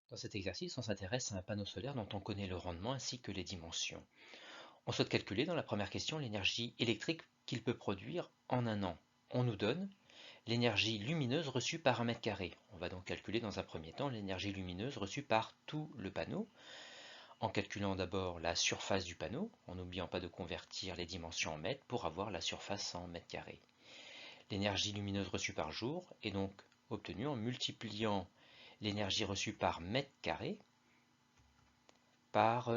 Dans cet exercice, on s'intéresse à un panneau solaire dont on connaît le rendement ainsi que les dimensions. On souhaite calculer dans la première question l'énergie électrique qu'il peut produire en un an. On nous donne l'énergie lumineuse reçue par un mètre carré. On va donc calculer dans un premier temps l'énergie lumineuse reçue par tout le panneau, en calculant d'abord la surface du panneau, en n'oubliant pas de convertir les dimensions en mètres pour avoir la surface en mètres carrés. L'énergie lumineuse reçue par jour est donc obtenue en multipliant l'énergie reçue par mètre carré par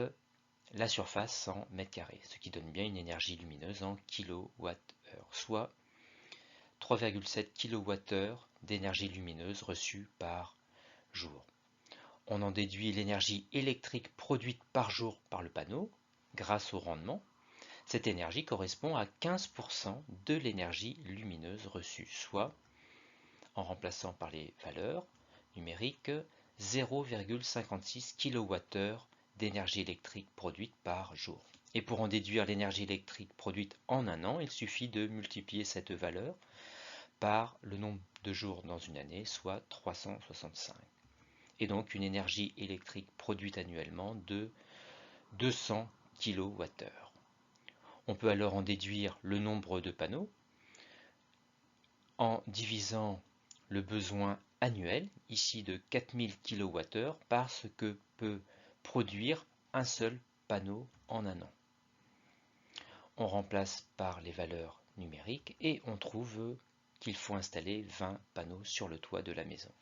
la surface en mètre carré, ce qui donne bien une énergie lumineuse en kWh, soit 3,7 kWh d'énergie lumineuse reçue par jour. On en déduit l'énergie électrique produite par jour par le panneau grâce au rendement. Cette énergie correspond à 15% de l'énergie lumineuse reçue, soit, en remplaçant par les valeurs numériques, 0,56 kWh d'énergie électrique produite par jour. Et pour en déduire l'énergie électrique produite en un an, il suffit de multiplier cette valeur par le nombre de jours dans une année, soit 365. Et donc une énergie électrique produite annuellement de 200 kWh. On peut alors en déduire le nombre de panneaux en divisant le besoin annuel, ici de 4000 kWh, par ce que peut produire un seul panneau en un an. On remplace par les valeurs numériques et on trouve qu'il faut installer 20 panneaux sur le toit de la maison.